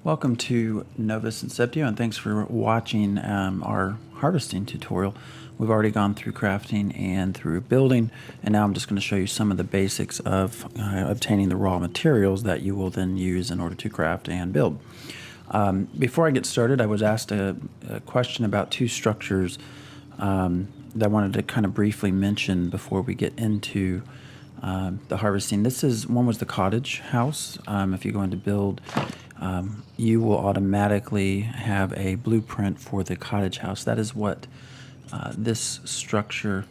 Welcome to Novus Inceptio, and thanks for watching our harvesting tutorial. We've already gone through crafting and through building, and now I'm just going to show you some of the basics of obtaining the raw materials that you will then use in order to craft and build. Before I get started, I was asked a question about two structures that I wanted to kind of briefly mention before we get into the harvesting. One was the cottage house. If you're going to build, you will automatically have a blueprint for the cottage house. That is what this structure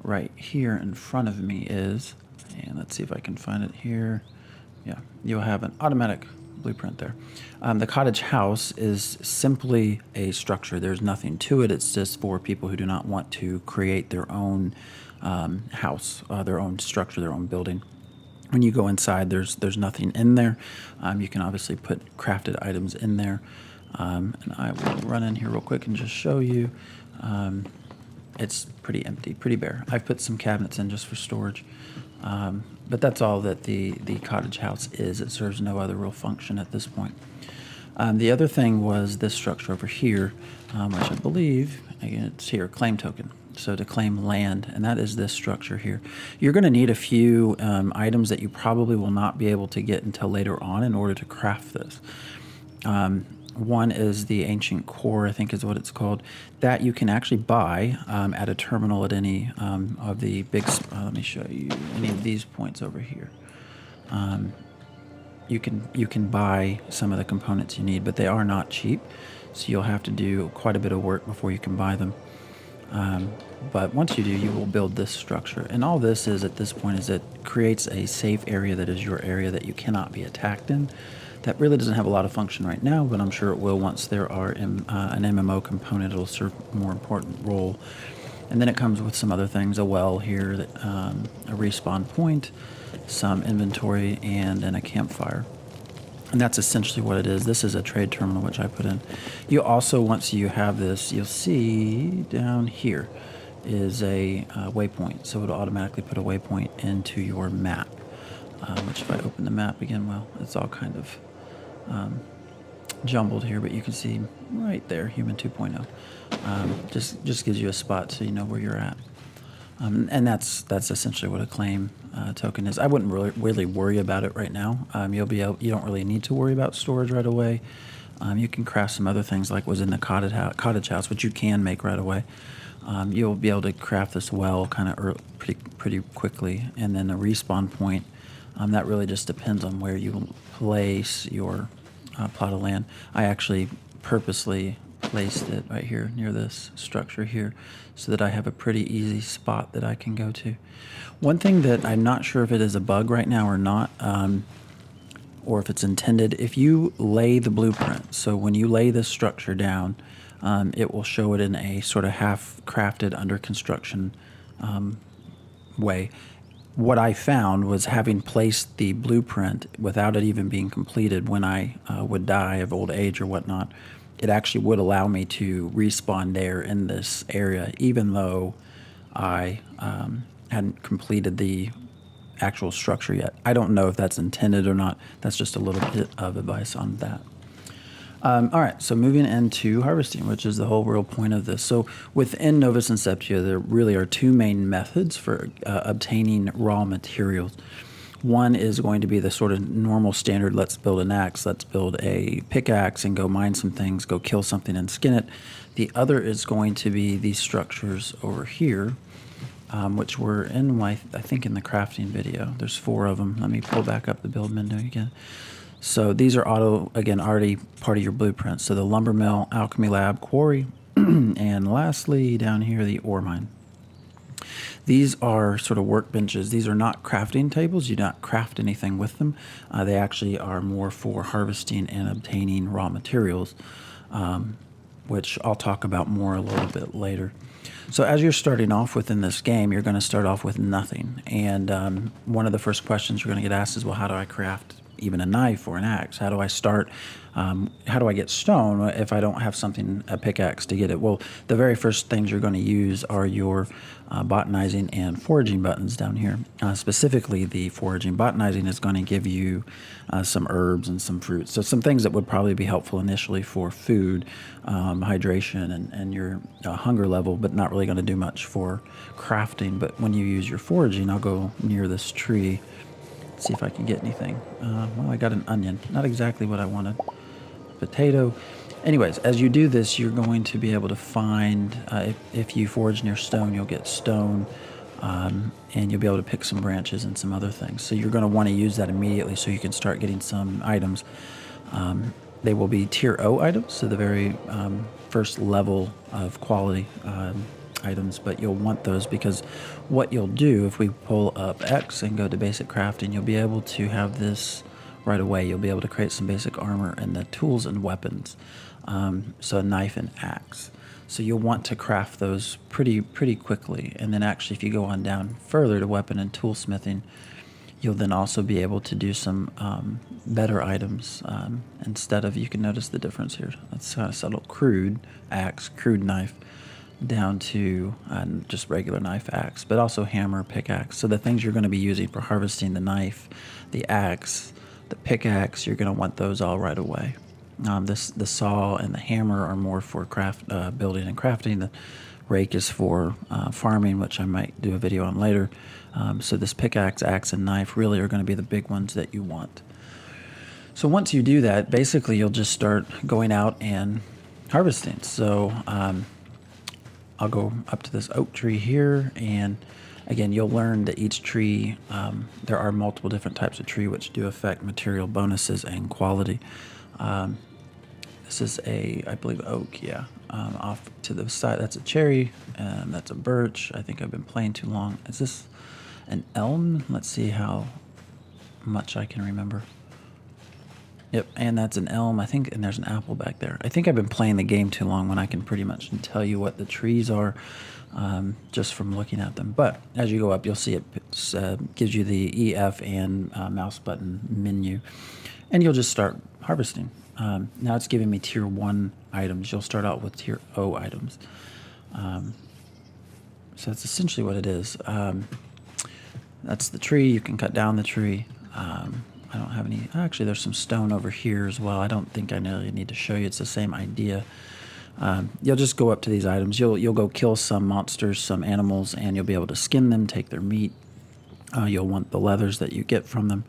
right here in front of me is. And let's see if I can find it here. Yeah, you'll have an automatic blueprint there. The cottage house is simply a structure. There's nothing to it. It's just for people who do not want to create their own house, their own structure, their own building. When you go inside, there's nothing in there. You can obviously put crafted items in there. And I will run in here real quick and just show you. It's pretty empty, pretty bare. I've put some cabinets in just for storage. But that's all that the cottage house is. It serves no other real function at this point. The other thing was this structure over here, which I believe, again, it's here, claim token. So to claim land, and that is this structure here. You're going to need a few items that you probably will not be able to get until later on in order to craft this. One is the ancient core, I think is what it's called, that you can actually buy at a terminal at any of the big, let me show you, any of these points over here. You can buy some of the components you need, but they are not cheap, so you'll have to do quite a bit of work before you can buy them. But once you do, you will build this structure. And all this is at this point is it creates a safe area that is your area that you cannot be attacked in. That really doesn't have a lot of function right now, but I'm sure it will once there are an MMO component. It'll serve a more important role. And then it comes with some other things, a well here, a respawn point, some inventory, and then a campfire. And that's essentially what it is. This is a trade terminal, which I put in. You also, once you have this, you'll see down here is a waypoint. So it'll automatically put a waypoint into your map, which if I open the map again, well, it's all kind of jumbled here, but you can see right there, Human 2.0. Just gives you a spot so you know where you're at. And that's essentially what a claim token is. I wouldn't really worry about it right now. You don't really need to worry about storage right away. You can craft some other things like was in the cottage house, which you can make right away. You'll be able to craft this well kind of pretty quickly, and then a respawn point. That really just depends on where you place your plot of land. I actually purposely placed it right here near this structure here so that I have a pretty easy spot that I can go to. One thing that I'm not sure if it is a bug right now or not, or if it's intended, if you lay the blueprint, so when you lay this structure down, it will show it in a sort of half crafted under construction way. What I found was having placed the blueprint without it even being completed when I would die of old age or whatnot, it actually would allow me to respawn there in this area, even though I hadn't completed the actual structure yet. I don't know if that's intended or not. That's just a little bit of advice on that. All right, so moving into harvesting, which is the whole real point of this. So within Novus Inceptio, there really are two main methods for obtaining raw materials. One is going to be the sort of normal standard, let's build an axe, let's build a pickaxe and go mine some things, go kill something and skin it. The other is going to be these structures over here, which were in I think in the crafting video. There's 4 of them. Let me pull back up the build menu again. So these are already part of your blueprint. So the lumber mill, alchemy lab, quarry, and lastly down here the ore mine. These are sort of workbenches. These are not crafting tables. You do not craft anything with them. They actually are more for harvesting and obtaining raw materials, which I'll talk about more a little bit later. So as you're starting off within this game, you're going to start off with nothing. And one of the first questions you're going to get asked is, well, how do I craft even a knife or an axe? How do I start? How do I get stone if I don't have something, a pickaxe to get it? Well, the very first things you're going to use are your botanizing and foraging buttons down here. Specifically, the foraging. Botanizing is going to give you some herbs and some fruits. So some things that would probably be helpful initially for food, hydration, and your hunger level, but not really going to do much for crafting. But when you use your foraging, I'll go near this tree. See if I can get anything. Well, I got an onion. Not exactly what I wanted. Potato. Anyways, as you do this, you're going to be able to find, if you forage near stone, you'll get stone, and you'll be able to pick some branches and some other things. So you're going to want to use that immediately so you can start getting some items. They will be tier O items, so the very first level of quality items, but you'll want those because what you'll do if we pull up X and go to basic crafting, you'll be able to have this right away. You'll be able to create some basic armor and the tools and weapons, so a knife and axe. So you'll want to craft those pretty quickly, and then actually if you go on down further to weapon and toolsmithing, you'll then also be able to do some better items instead of, you can notice the difference here. That's kind of subtle. Crude axe, crude knife, down to just regular knife, axe, but also hammer, pickaxe. So the things you're going to be using for harvesting, the knife, the axe, the pickaxe, you're going to want those all right away. The saw and the hammer are more for building and crafting. The rake is for farming, which I might do a video on later. So this pickaxe, axe, and knife really are going to be the big ones that you want. So once you do that, basically you'll just start going out and harvesting. So I'll go up to this oak tree here, and again, you'll learn that each tree, there are multiple different types of tree which do affect material bonuses and quality. This is I believe, oak, yeah. Off to the side, that's a cherry, and that's a birch. I think I've been playing too long. Is this an elm? Let's see how much I can remember. Yep, and that's an elm, I think, and there's an apple back there. I think I've been playing the game too long when I can pretty much tell you what the trees are just from looking at them. But as you go up, you'll see it gives you the EF and mouse button menu, and you'll just start harvesting. Now it's giving me tier 1 items. You'll start out with tier O items. So that's essentially what it is. That's the tree. You can cut down the tree. I don't have any. Actually, there's some stone over here as well. I don't think I really need to show you. It's the same idea. You'll just go up to these items. You'll go kill some monsters, some animals, and you'll be able to skin them, take their meat. You'll want the leathers that you get from them.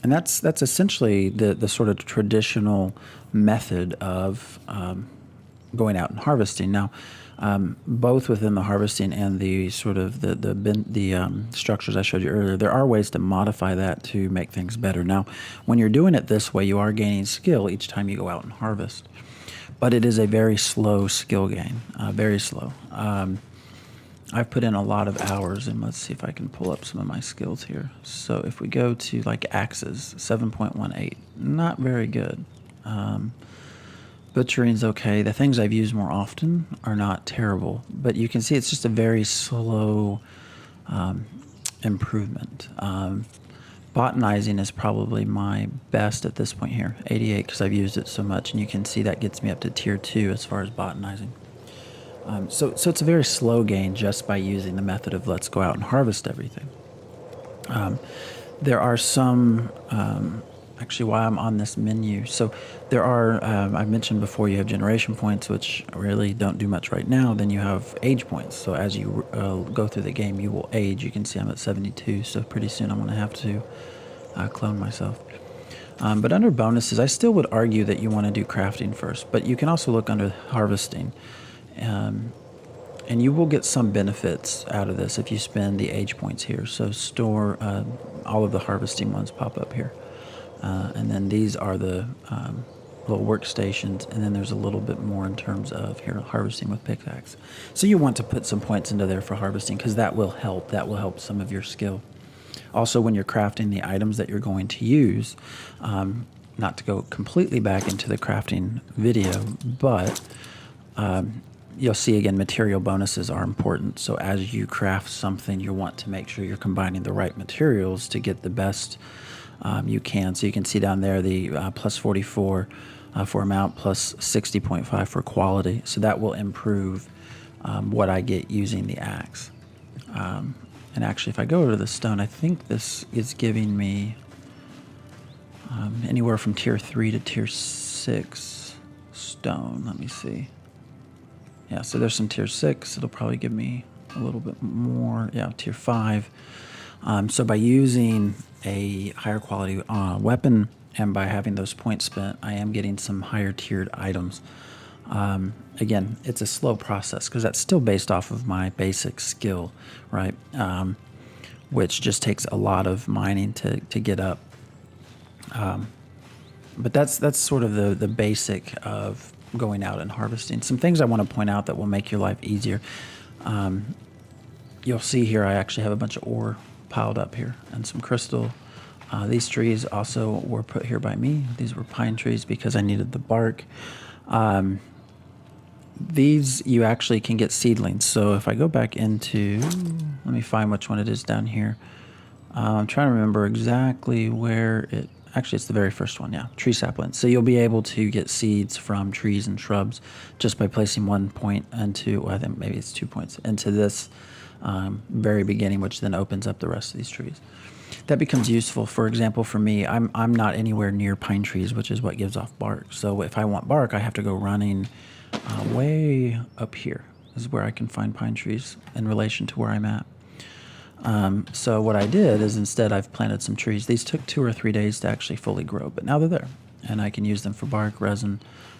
And that's essentially the sort of traditional method of going out and harvesting. Now, both within the harvesting and the sort of the structures I showed you earlier, there are ways to modify that to make things better. Now, when you're doing it this way, you are gaining skill each time you go out and harvest, but it is a very slow skill gain, very slow. I've put in a lot of hours, and let's see if I can pull up some of my skills here. So if we go to like axes, 7.18, not very good. Butchering's okay. The things I've used more often are not terrible, but you can see it's just a very slow improvement. Botanizing is probably my best at this point here, 88, because I've used it so much, and you can see that gets me up to tier 2 as far as botanizing. So it's a very slow gain just by using the method of let's go out and harvest everything. There are some, actually while I'm on this menu, so there are, I mentioned before, you have generation points, which really don't do much right now. Then you have age points. So as you go through the game, you will age. You can see I'm at 72, so pretty soon I'm going to have to clone myself. But under bonuses, I still would argue that you want to do crafting first, but you can also look under harvesting. And you will get some benefits out of this if you spend the age points here. So store, all of the harvesting ones pop up here. And then these are the little workstations, and then there's a little bit more in terms of here harvesting with pickaxe. So you want to put some points into there for harvesting because that will help. That will help some of your skill. Also, when you're crafting the items that you're going to use, not to go completely back into the crafting video, but you'll see again, material bonuses are important. So as you craft something, you want to make sure you're combining the right materials to get the best you can. So you can see down there the plus 44 for amount, plus 60.5 for quality. So that will improve what I get using the axe. And actually, if I go over to the stone, I think this is giving me anywhere from tier 3 to tier 6 stone. Let me see. Yeah, so there's some tier 6. It'll probably give me a little bit more. Yeah, tier 5. So by using a higher quality weapon and by having those points spent, I am getting some higher tiered items. Again, it's a slow process because that's still based off of my basic skill, right? Which just takes a lot of mining to get up. But that's sort of the basic of going out and harvesting. Some things I want to point out that will make your life easier. You'll see here I actually have a bunch of ore piled up here and some crystal. These trees also were put here by me. These were pine trees because I needed the bark. These you actually can get seedlings. So if I go back into, let me find which one it is down here. I'm trying to remember exactly where it, actually it's the very first one, yeah, tree saplings. So you'll be able to get seeds from trees and shrubs just by placing 1 point into, well, I think maybe it's 2 points, into this very beginning, which then opens up the rest of these trees. That becomes useful. For example, for me, I'm not anywhere near pine trees, which is what gives off bark. So if I want bark, I have to go running way up here. This is where I can find pine trees in relation to where I'm at. So what I did is instead I've planted some trees. These took 2 or 3 days to actually fully grow, but now they're there, and I can use them for bark, resin.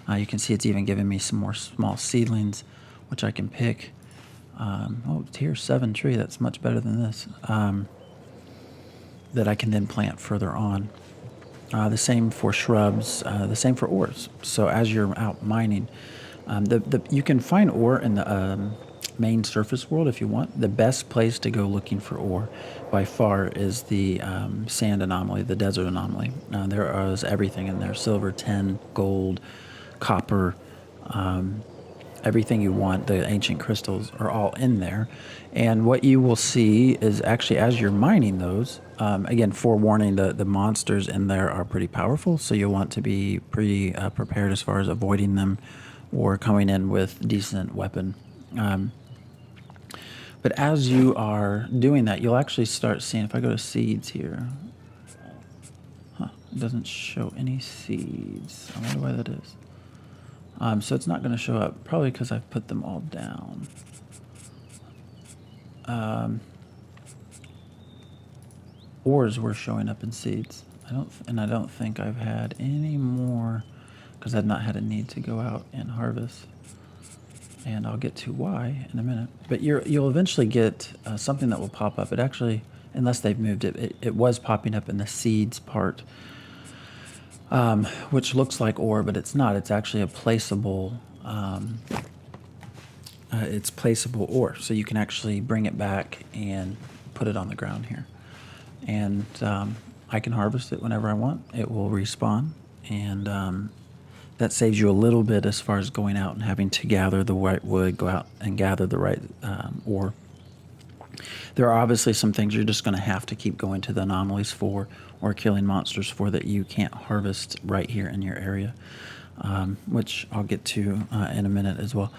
You can see it's even giving me some more small seedlings, which I can pick. Oh, tier 7 tree, that's much better than this. That I can then plant further on. The same for shrubs, the same for ores. So as you're out mining, you can find ore in the main surface world if you want. The best place to go looking for ore by far is the sand anomaly, the desert anomaly. There is everything in there: silver, tin, gold, copper, everything you want. The ancient crystals are all in there. And what you will see is actually as you're mining those, again, forewarning, the monsters in there are pretty powerful, so you'll want to be pretty prepared as far as avoiding them or coming in with decent weapon. But as you are doing that, you'll actually start seeing, if I go to seeds here, it doesn't show any seeds. I wonder why that is. So it's not going to show up, probably because I've put them all down. Ores were showing up in seeds. I don't think I've had any more because I've not had a need to go out and harvest. And I'll get to why in a minute. But you'll eventually get something that will pop up. It actually, unless they've moved it, it was popping up in the seeds part, which looks like ore, but it's not. It's actually a placeable. It's placeable ore, so you can actually bring it back and put it on the ground here, and I can harvest it whenever I want. It will respawn, and that saves you a little bit as far as going out and having to gather the right wood, go out and gather the right ore. There are obviously some things you're just going to have to keep going to the anomalies for or killing monsters for that you can't harvest right here in your area, which I'll get to in a minute as well.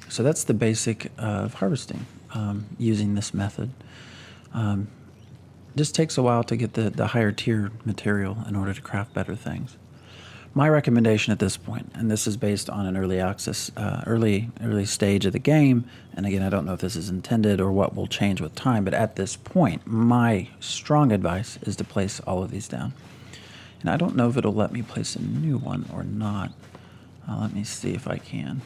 So that's the basic of harvesting using this method. Just takes a while to get the higher tier material in order to craft better things. My recommendation at this point, and this is based on an early access, early stage of the game, and again, I don't know if this is intended or what will change with time, but at this point, my strong advice is to place all of these down. And I don't know if it'll let me place a new one or not. Let me see if I can.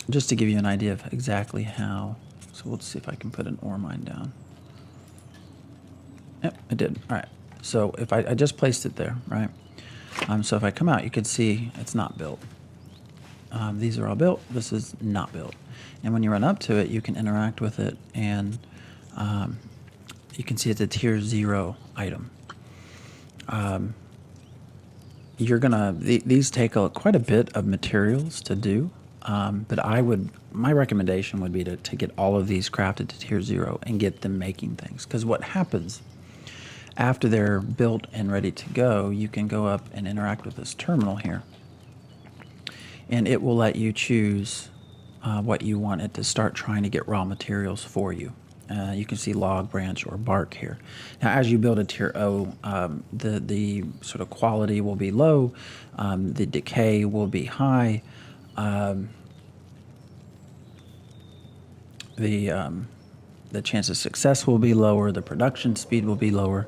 Just to give you an idea of exactly how. So we'll see if I can put an ore mine down. Yep, I did. All right. So if I just placed it there, right? So if I come out, you can see it's not built. These are all built. This is not built. And when you run up to it, you can interact with it, and you can see it's a tier 0 item. these take quite a bit of materials to do. But my recommendation would be to get all of these crafted to tier 0 and get them making things. Because what happens after they're built and ready to go, you can go up and interact with this terminal here. And it will let you choose what you want it to start trying to get raw materials for you. You can see log, branch, or bark here. Now, as you build a tier O, the sort of quality will be low, the decay will be high, the chance of success will be lower, the production speed will be lower.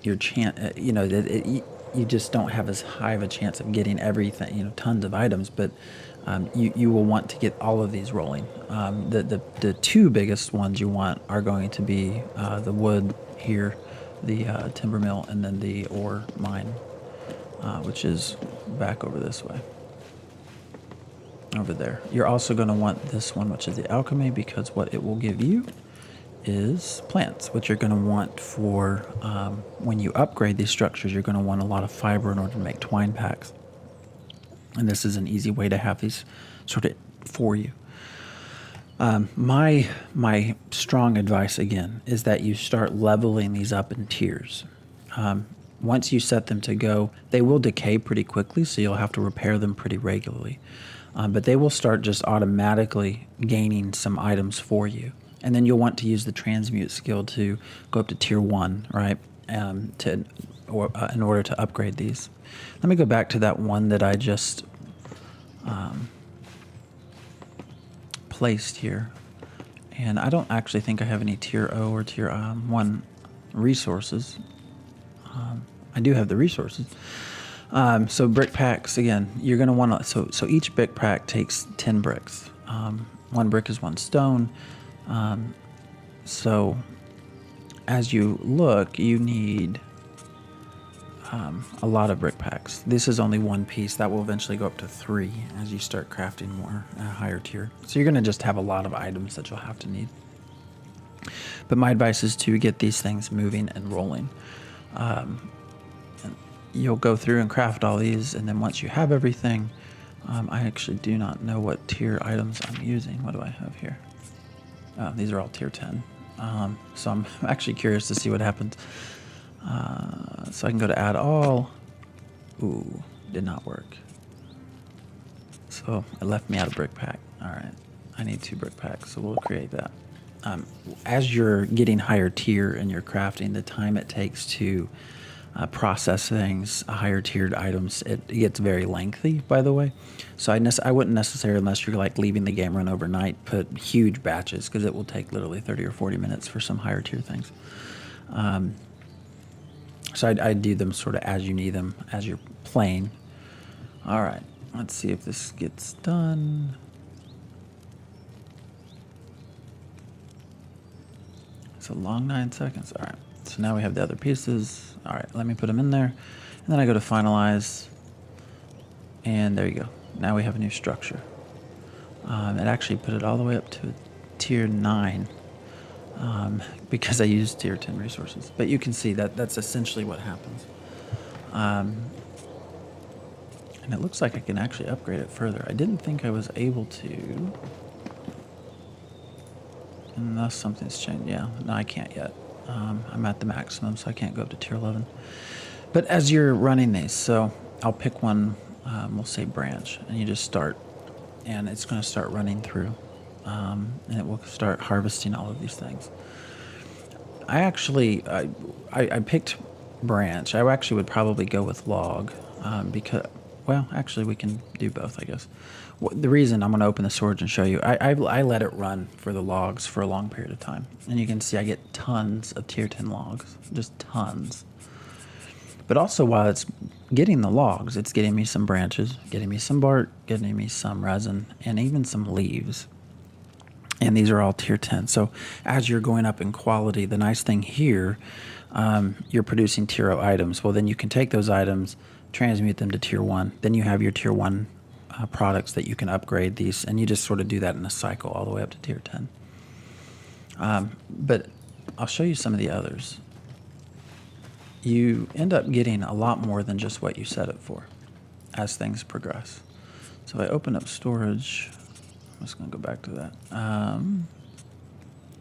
Your chance, you just don't have as high of a chance of getting everything, tons of items, but you will want to get all of these rolling. The two biggest ones you want are going to be the wood here, the timber mill, and then the ore mine, which is back over this way. Over there. You're also going to want this one, which is the alchemy, because what it will give you is plants, which you're going to want for when you upgrade these structures. You're going to want a lot of fiber in order to make twine packs. And this is an easy way to have these sort of for you. My strong advice, again, is that you start leveling these up in tiers. Once you set them to go, they will decay pretty quickly, so you'll have to repair them pretty regularly. But they will start just automatically gaining some items for you. And then you'll want to use the transmute skill to go up to tier 1, right? In order to upgrade these. Let me go back to that one that I just placed here. And I don't actually think I have any tier O or tier 1 resources. I do have the resources. So brick packs, again, you're going to want to, so each brick pack takes 10 bricks. 1 brick is 1 stone. So as you look, you need a lot of brick packs. This is only 1 piece. That will eventually go up to 3 as you start crafting more at a higher tier. So you're going to just have a lot of items that you'll have to need. But my advice is to get these things moving and rolling. You'll go through and craft all these, and then once you have everything, I actually do not know what tier items I'm using. What do I have here? These are all tier 10. So I'm actually curious to see what happens. So I can go to add all. Ooh, did not work. So it left me out of brick pack. All right, I need 2 brick packs, so we'll create that. As you're getting higher tier and you're crafting, the time it takes to process things, higher tiered items, it gets very lengthy, by the way. So I wouldn't necessarily, unless you're like leaving the game run overnight, put huge batches, because it will take literally 30 or 40 minutes for some higher tier things. So I'd do them sort of as you need them, as you're playing. All right, let's see if this gets done. It's a long 9 seconds. All right, so now we have the other pieces. All right, let me put them in there. And then I go to finalize. And there you go. Now we have a new structure. It actually put it all the way up to tier 9 because I used tier 10 resources. But you can see that that's essentially what happens. And it looks like I can actually upgrade it further. I didn't think I was able to. Unless something's changed. Yeah, no, I can't yet. I'm at the maximum, so I can't go up to tier 11. But as you're running these, so I'll pick one, we'll say branch, and you just start, and it's going to start running through, and it will start harvesting all of these things. I picked branch. I actually would probably go with log, because, well, actually we can do both, I guess. The reason I'm going to open the storage and show you, I let it run for the logs for a long period of time. And you can see I get tons of tier 10 logs, just tons. But also while it's getting the logs, it's getting me some branches, getting me some bark, getting me some resin, and even some leaves. And these are all tier 10. So as you're going up in quality, the nice thing here, you're producing tier 0 items. Well, then you can take those items, transmute them to tier 1. Then you have your tier 1 products that you can upgrade these, and you just sort of do that in a cycle all the way up to tier 10. But I'll show you some of the others. you end up getting a lot more than just what you set it for as things progress. So if I open up storage, I'm just going to go back to that.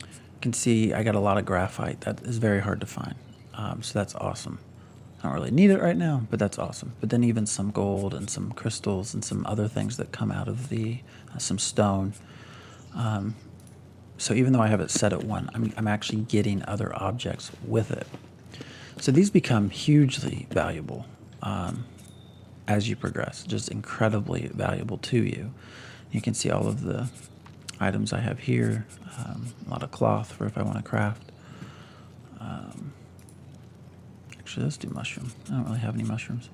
You can see I got a lot of graphite. That is very hard to find. So that's awesome. I don't really need it right now, but that's awesome. But then even some gold and some crystals and some other things that come out of the, some stone. So even though I have it set at 1, I'm actually getting other objects with it. So these become hugely valuable as you progress, just incredibly valuable to you. You can see all of the items I have here, a lot of cloth for if I want to craft. Actually, let's do mushroom. I don't really have any mushrooms.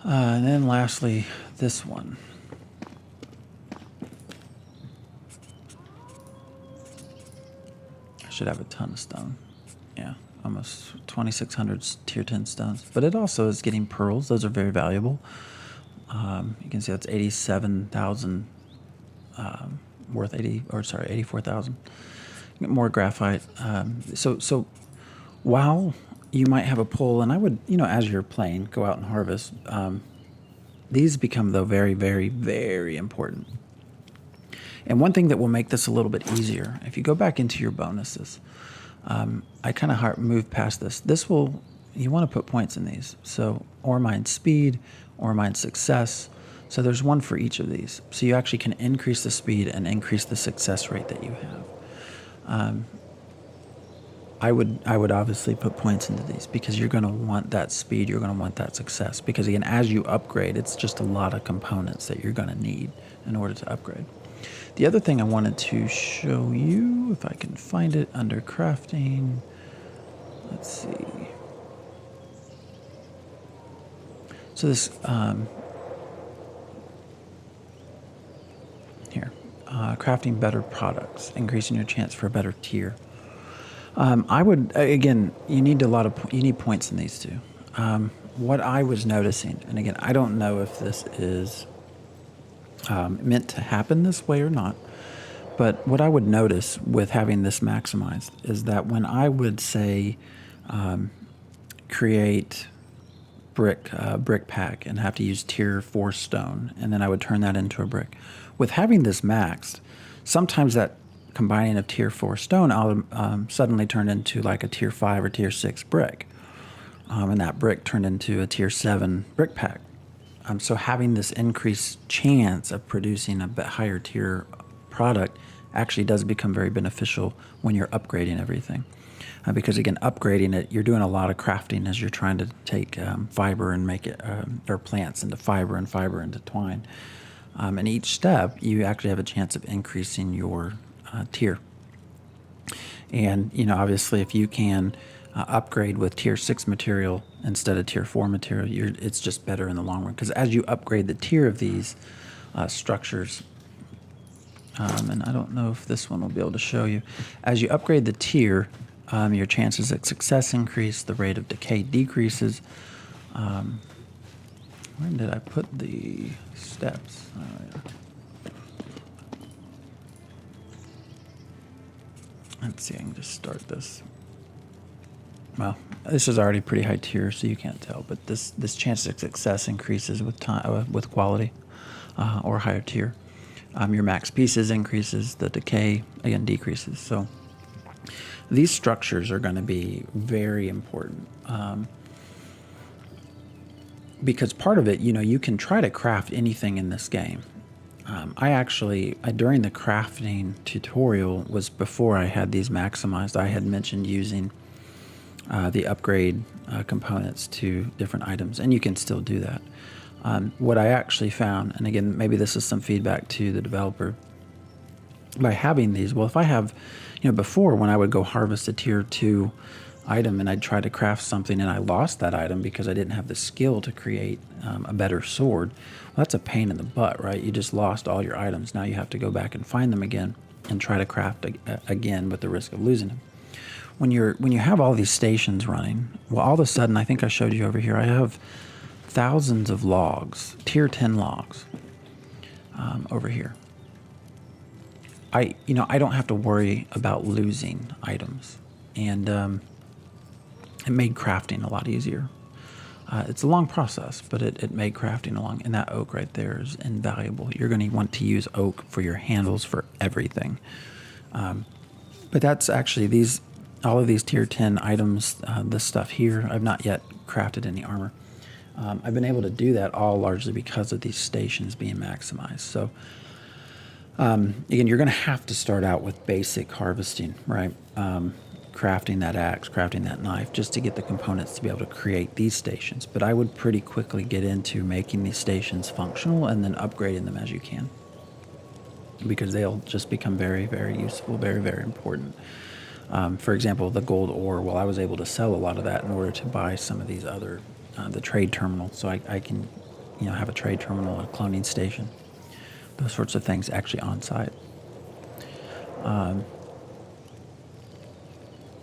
And then lastly, this one. I should have a ton of stone. Yeah, almost 2,600 tier 10 stones. But it also is getting pearls. Those are very valuable. You can see that's 87,000 worth 84,000. More graphite. So while you might have a pull, and I would, as you're playing, go out and harvest. These become, though, very, very, very important. And one thing that will make this a little bit easier, if you go back into your bonuses, I kind of move past this. You want to put points in these. So ore mine speed, ore mine success. So there's one for each of these. So you actually can increase the speed and increase the success rate that you have. I would obviously put points into these because you're going to want that speed, you're going to want that success. Because again, as you upgrade, it's just a lot of components that you're going to need in order to upgrade. The other thing I wanted to show you, if I can find it under crafting, let's see. So this, crafting better products, increasing your chance for a better tier. I would, again, you need points in these two. What I was noticing, and again, I don't know if this is meant to happen this way or not, but what I would notice with having this maximized is that when I would say create brick pack and have to use tier 4 stone, and then I would turn that into a brick. With having this maxed, sometimes that combining of tier 4 stone, I'll suddenly turn into like a tier 5 or tier 6 brick. And that brick turned into a tier 7 brick pack. So having this increased chance of producing a bit higher tier product actually does become very beneficial when you're upgrading everything. Because again, upgrading it, you're doing a lot of crafting as you're trying to take fiber and make it, or plants into fiber and fiber into twine. And each step, you actually have a chance of increasing your tier. And, obviously if you can upgrade with tier 6 material instead of tier 4 material, it's just better in the long run. Because as you upgrade the tier of these structures, and I don't know if this one will be able to show you, as you upgrade the tier, your chances of success increase, the rate of decay decreases. Where did I put the steps? Oh, yeah. Let's see, I can just start this. Well, this is already pretty high tier, so you can't tell, but this chance of success increases with time, with quality, or higher tier. Your max pieces increases, the decay, again, decreases. So these structures are going to be very important. Because part of it, you can try to craft anything in this game. During the crafting tutorial was before I had these maximized. I had mentioned using the upgrade components to different items, and you can still do that. What I actually found, and again, maybe this is some feedback to the developer, by having these, well, if I have, before when I would go harvest a tier 2 item and I'd try to craft something and I lost that item because I didn't have the skill to create a better sword, well, that's a pain in the butt, right? You just lost all your items. Now you have to go back and find them again and try to craft again with the risk of losing them. When you have all these stations running, well, all of a sudden, I think I showed you over here, I have thousands of logs, tier 10 logs over here. I don't have to worry about losing items. And it made crafting a lot easier. It's a long process, but it made crafting along. And that oak right there is invaluable. You're going to want to use oak for your handles for everything. But that's actually all of these tier 10 items, this stuff here, I've not yet crafted any armor. I've been able to do that all largely because of these stations being maximized. So again, you're going to have to start out with basic harvesting, right? Crafting that axe, crafting that knife, just to get the components to be able to create these stations. But I would pretty quickly get into making these stations functional and then upgrading them as you can, because they'll just become very, very useful, very, very important. For example, the gold ore, well, I was able to sell a lot of that in order to buy some of these other, the trade terminal. So I can, have a trade terminal, a cloning station, those sorts of things actually on site.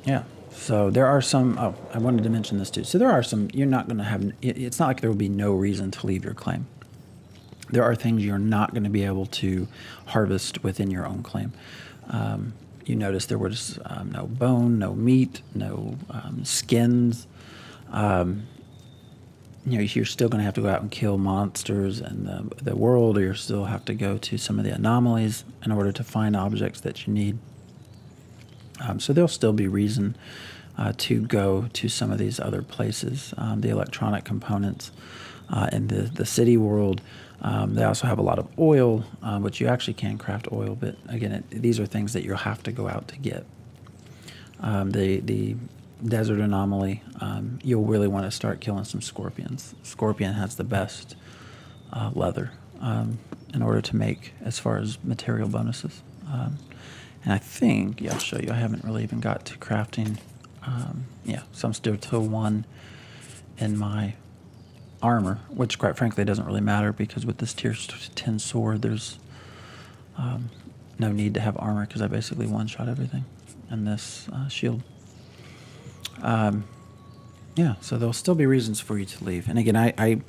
Yeah, so there are some, I wanted to mention this too. So there are some, you're not going to have, it's not like there will be no reason to leave your claim. There are things you're not going to be able to harvest within your own claim. You notice there was no bone, no meat, no skins. You're still going to have to go out and kill monsters in the world, or you'll still have to go to some of the anomalies in order to find objects that you need. So there'll still be reason to go to some of these other places, the electronic components in the city world. They also have a lot of oil, which you actually can craft oil, but again, these are things that you'll have to go out to get. The desert anomaly, you'll really want to start killing some scorpions. Scorpion has the best leather in order to make as far as material bonuses. And I think, I'll show you, I haven't really even got to crafting. So I'm still to 1 in my armor, which quite frankly doesn't really matter, because with this tier 10 sword, there's no need to have armor, because I basically one-shot everything in this shield. So there'll still be reasons for you to leave. And again, I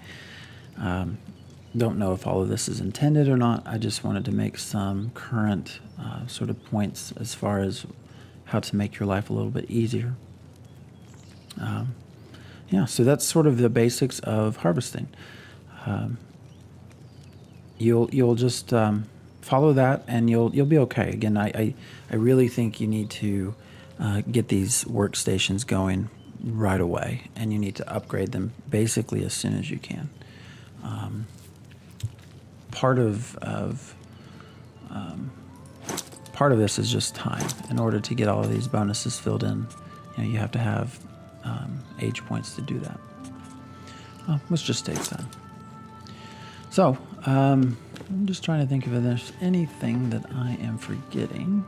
don't know if all of this is intended or not. I just wanted to make some current sort of points as far as how to make your life a little bit easier. So that's sort of the basics of harvesting. You'll just follow that, and you'll be okay. Again, I really think you need to get these workstations going right away, and you need to upgrade them basically as soon as you can. Part of this is just time. In order to get all of these bonuses filled in, you have to have age points to do that. Which just takes time. So, I'm just trying to think if there's anything that I am forgetting.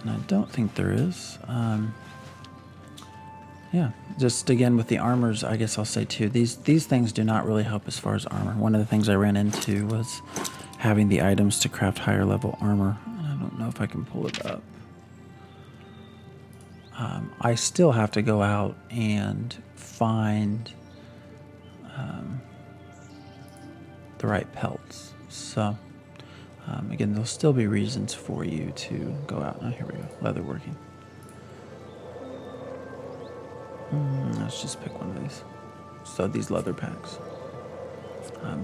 And I don't think there is. Just again with the armors, I guess I'll say too, these things do not really help as far as armor. One of the things I ran into was having the items to craft higher level armor. And I don't know if I can pull it up. I still have to go out and find the right pelts. So again, there'll still be reasons for you to go out. Oh, here we go, leatherworking. Let's just pick one of these. So these leather packs.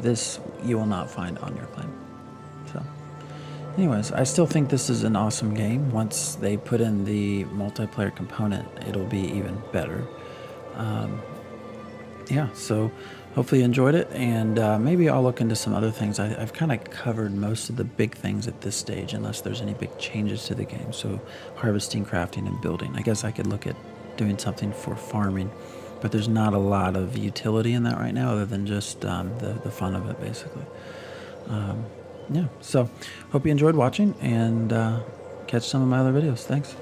This you will not find on your claim. So anyways, I still think this is an awesome game. Once they put in the multiplayer component, it'll be even better. So hopefully you enjoyed it, and maybe I'll look into some other things. I've kind of covered most of the big things at this stage, unless there's any big changes to the game. So harvesting, crafting, and building. I guess I could look at doing something for farming, but there's not a lot of utility in that right now, other than just the fun of it, basically. So hope you enjoyed watching, and catch some of my other videos. Thanks.